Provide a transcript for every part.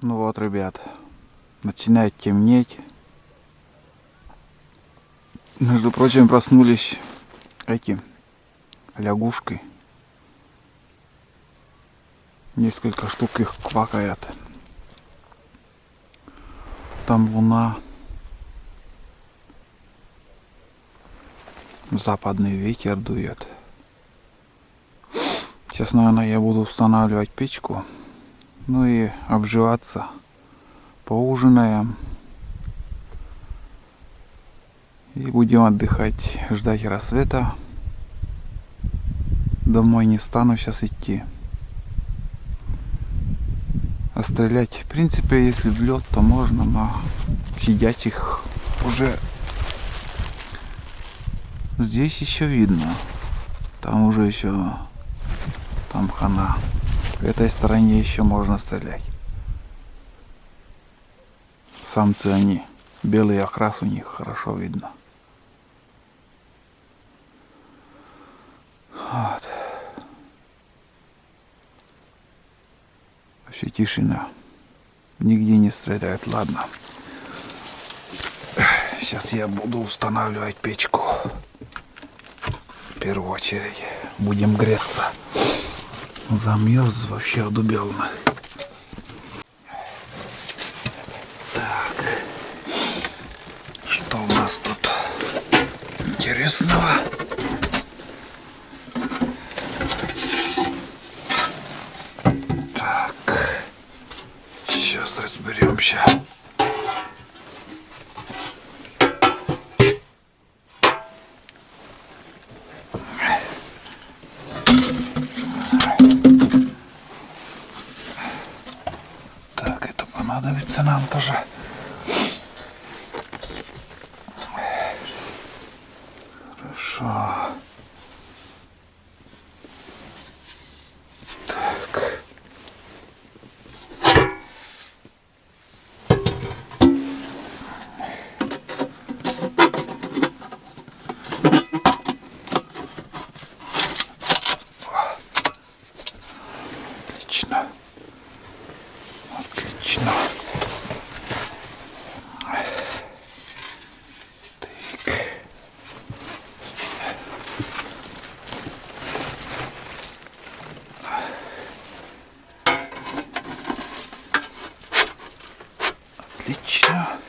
Ну вот, ребят, начинает темнеть. Между прочим, проснулись эти лягушки. Несколько штук их квакает. Там луна. Западный ветер дует. Сейчас, наверное, я буду устанавливать печку. Ну и обживаться. Поужинаем. И будем отдыхать, ждать рассвета. Домой не стану сейчас идти. А стрелять, в принципе, если в лед, то можно, но сидячих уже здесь еще видно. Там уже еще, там хана. В этой стороне еще можно стрелять. Самцы они, белый окрас у них хорошо видно. Вот. Вообще тишина. Нигде не стреляют. Ладно. Сейчас я буду устанавливать печку. В первую очередь. Будем греться. Замерз вообще одубел. Так. Что у нас тут интересного? Сейчас разберемся. Так, это понадобится нам тоже. Хорошо. Отлично. Отлично. Отлично.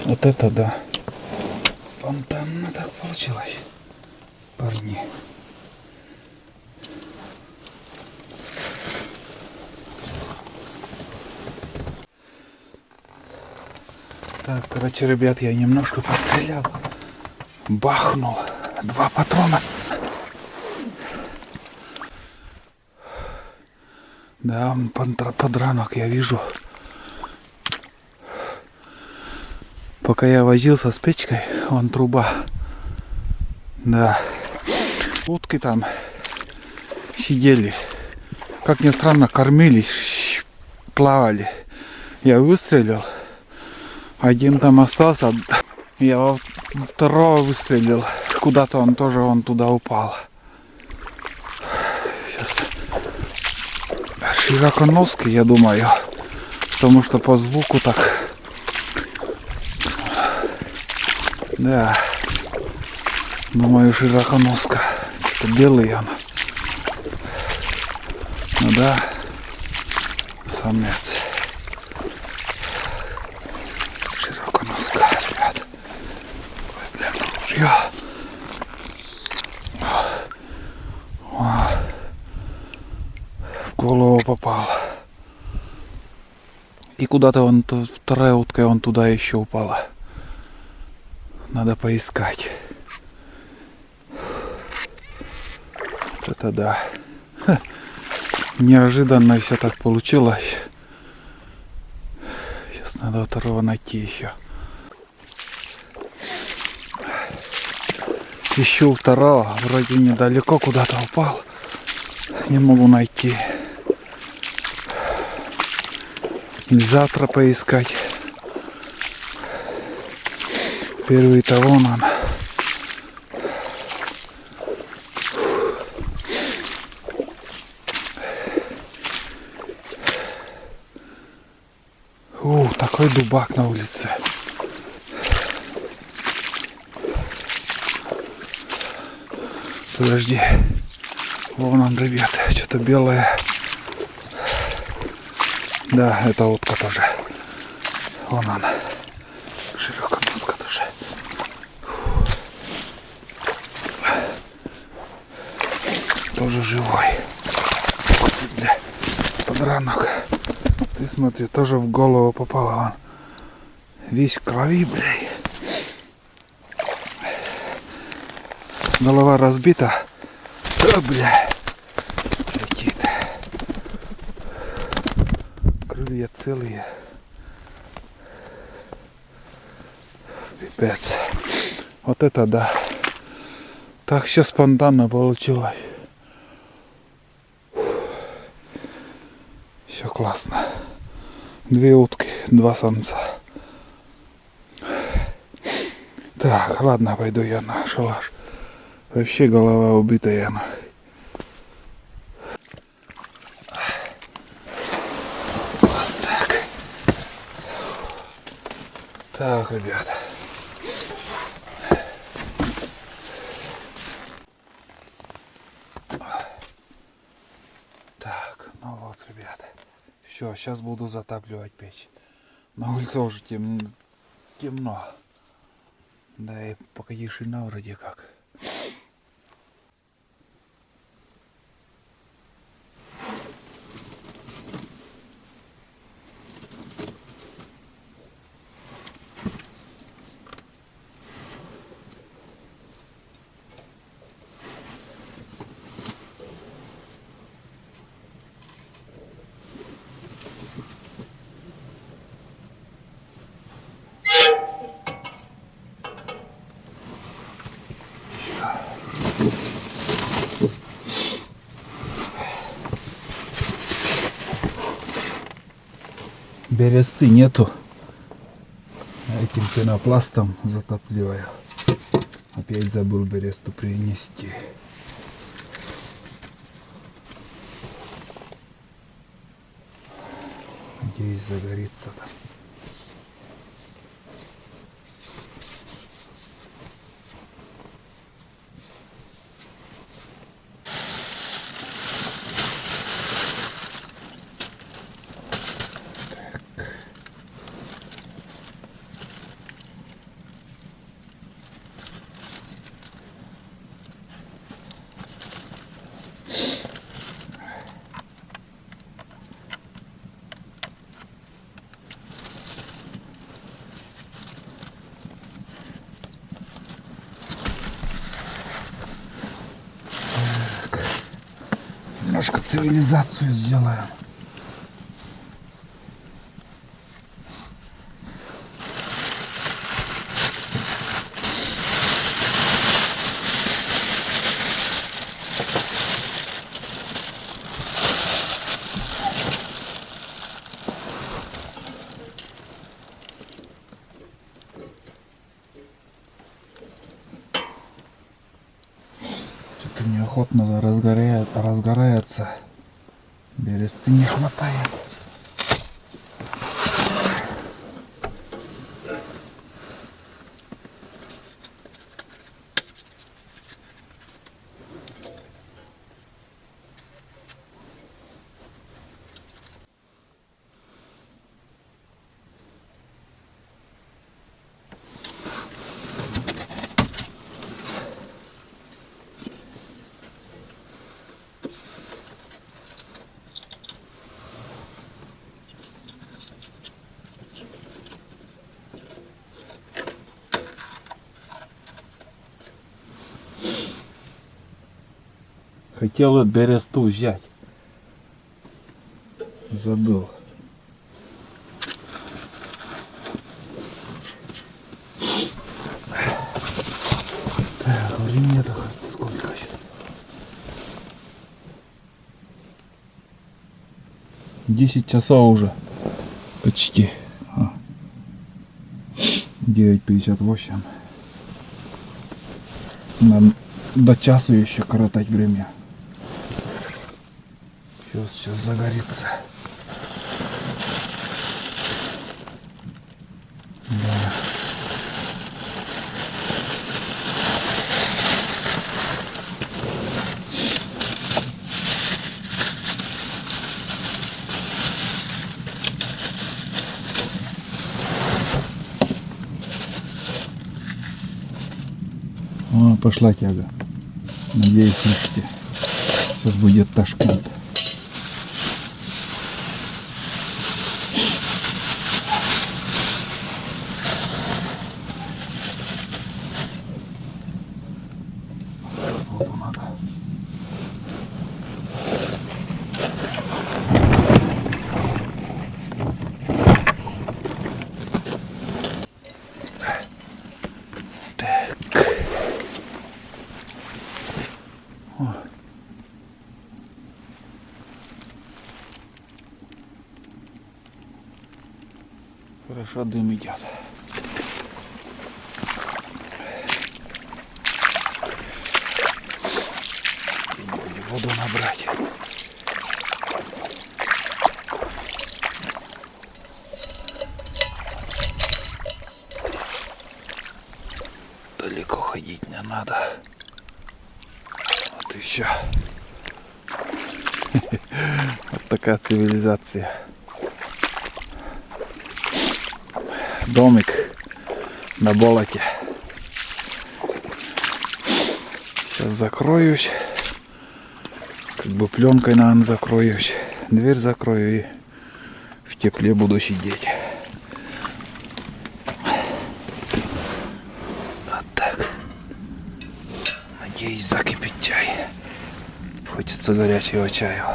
Вот это да. Спонтанно так получилось, парни. Так, короче, ребят, я немножко пострелял. Бахнул. 2 патрона. Да, подранок я вижу. Пока я возился с печкой, вон труба. Да. Утки там сидели. Как ни странно, кормились, плавали. Я выстрелил. Один там остался. Я во второго выстрелил. Куда-то он тоже туда упал. Сейчас. Широконоский, я думаю. Потому что по звуку так. Да. Думаю, широконоска. Что белый он. Ну да. Самец. Широконоска, ребят. Ой, блин, ружье. В голову попал. И куда-то вторая утка, туда еще упала. Надо поискать. Это да. Ха. Неожиданно все так получилось. Сейчас надо второго найти еще. Ищу второго. Вроде недалеко куда-то упал. Не могу найти. Завтра поискать. Первый-то вон он. Такой дубак на улице. Подожди. Вон он, ребята, что-то белое. Да, это утка тоже. Вон он. Широконоска тоже. Тоже живой. Бля, подранок. Ты смотри, тоже в голову попало. Он весь в крови, блядь. Голова разбита. О, бля. Летит. Крылья целые. Пипец. Вот это да. Так все спонтанно получилось. Все классно. 2 утки, 2 самца. Так, ладно, пойду я на шалаш. Вообще голова убитая. Вот так. Так, ребята. Так, ну вот, ребята. Все, сейчас буду затапливать печь. На улице уже темно. Да и пока тишина вроде как. Бересты нету. Этим пенопластом затапливаю. Опять забыл бересту принести. Надеюсь, загорится там. немножко цивилизацию сделаем. Что-то неохотно разгорается. Бересты не хватает. Хотел бересту взять. Забыл. Так, времени сколько сейчас? 10 часов уже. Почти. 9:58. Надо до часу еще коротать время. Сейчас загорится. Да. О, пошла тяга. Надеюсь, слышите. Сейчас будет Ташкент. Хорошо дым идет. Воду набрать. Далеко ходить не надо. Вот и все. Вот такая цивилизация. Домик на болоте. Сейчас закроюсь. Как бы пленкой, наверное, закроюсь. Дверь закрою и в тепле буду сидеть. Вот так. Надеюсь, закипит чай. Хочется горячего чаю.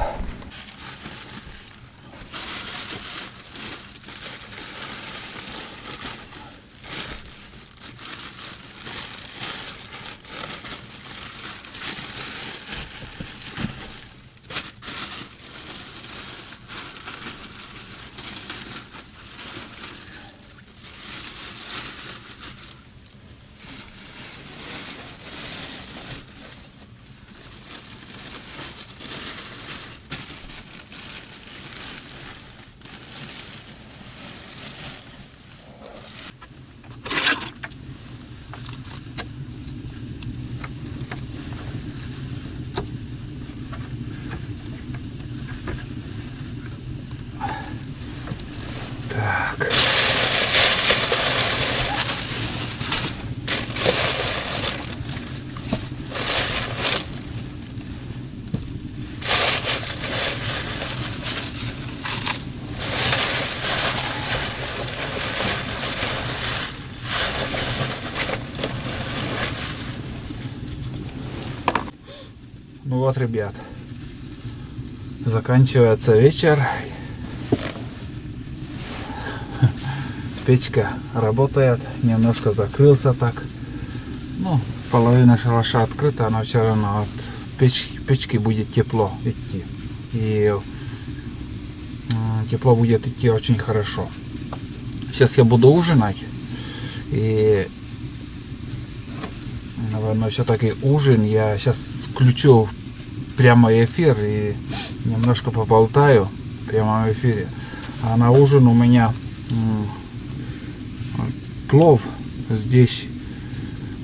Так. Ну вот, ребят, Заканчивается вечер. Печка работает, немножко закрылся так. Ну, половина шалаша открыта, но все равно от печки будет тепло идти. И тепло будет идти очень хорошо. Сейчас я буду ужинать. И, наверное, все-таки ужин я сейчас включу прямой эфир и немножко поболтаю в прямом эфире. А на ужин у меня плов. Здесь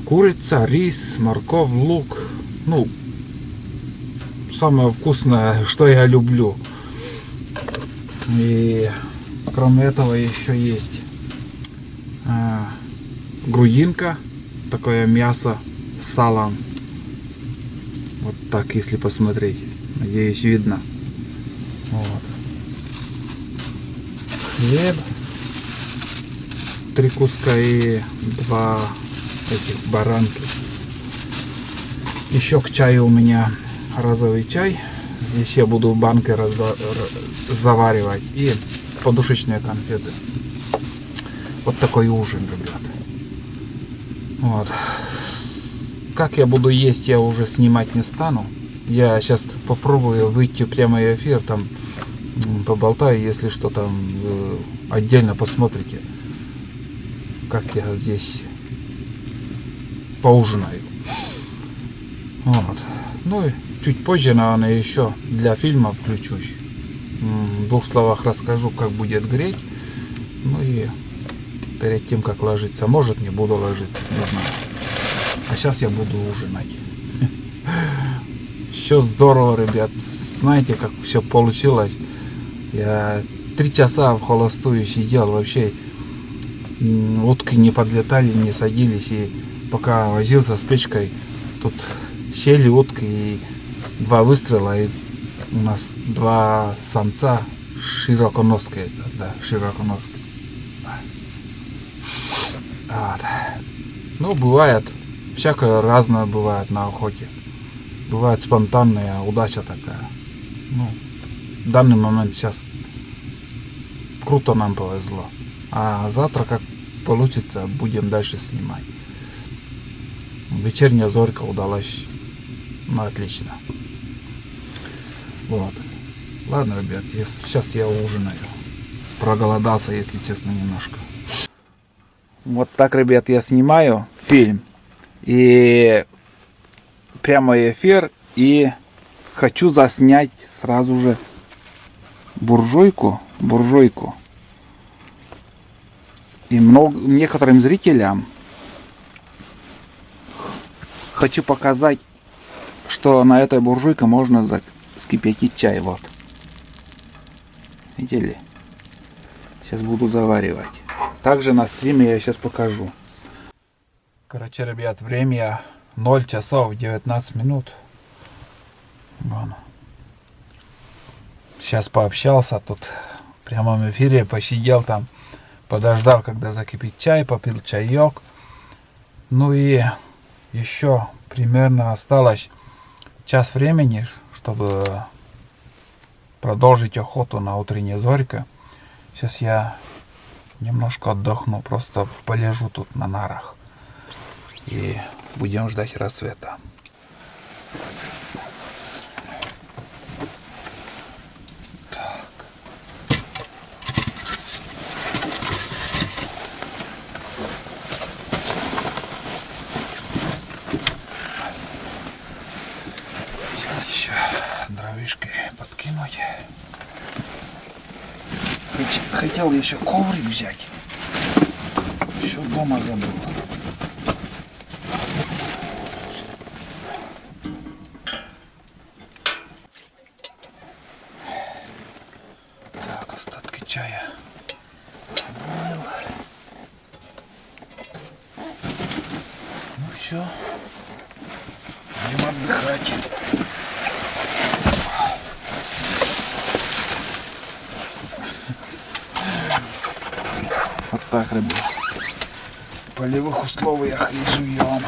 курица, рис, морковь, лук. Ну, самое вкусное, что я люблю. И кроме этого еще есть грудинка, такое мясо с салом. Вот так, если посмотреть. Надеюсь, видно. Вот. Хлеб. 3 куска и 2 этих баранки. Еще к чаю у меня розовый чай. Здесь я буду в банке заваривать. И подушечные конфеты. Вот такой ужин, ребят. Вот. Как я буду есть, я уже снимать не стану. Я сейчас попробую выйти в прямой эфир, там поболтаю, если что, там отдельно посмотрите, как я здесь поужинаю. Вот. Ну и чуть позже, наверное, еще для фильма включусь. В 2 словах расскажу, как будет греть. Ну и перед тем, как ложиться. Может, не буду ложиться, не знаю. А сейчас я буду ужинать. Все здорово, ребят. Знаете, как все получилось? Я 3 часа в холостую сидел, вообще утки не подлетали, не садились. И пока возился с печкой, тут сели утки и 2 выстрела, и у нас 2 самца широконосые. Да, широконосые. Вот. Ну, бывает, всякое разное бывает на охоте. Бывает спонтанная удача такая. Ну, в данный момент сейчас круто нам повезло. А завтра, как получится, будем дальше снимать. Вечерняя зорька удалась. Ну, отлично. Вот. Ладно, ребят, сейчас я ужинаю. Проголодался, если честно, немножко. Вот так, ребят, я снимаю фильм. И прямой эфир. И хочу заснять сразу же буржуйку. И некоторым зрителям хочу показать, что на этой буржуйке можно вскипятить чай. Вот. Видели? Сейчас буду заваривать. Также на стриме я сейчас покажу. Короче, ребят, время 0 часов 19 минут. Вон. Сейчас пообщался тут в прямом эфире, посидел там, подождал, когда закипит чай, попил чаек. Ну и еще примерно осталось час времени, чтобы продолжить охоту на утренней зорьке. Сейчас я немножко отдохну, просто полежу тут на нарах. И будем ждать рассвета. Так. Сейчас еще дровишки подкинуть. Хотел еще коврик взять. Еще дома забыл. Так, остатки чая вылил. Ну все. Будем отдыхать. Вот так, ребят. В полевых условиях и живем.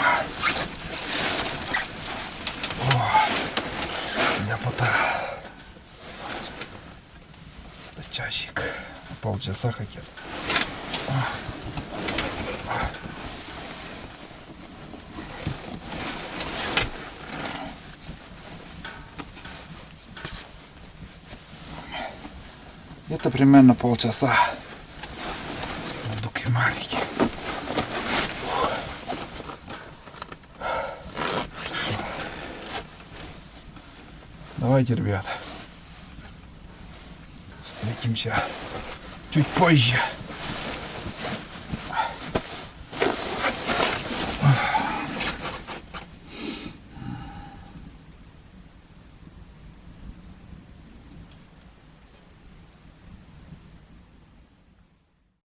Ляпота. часик. Полчаса хотят. Это примерно полчаса буду кемарить. Давайте, ребята, встретимся чуть позже.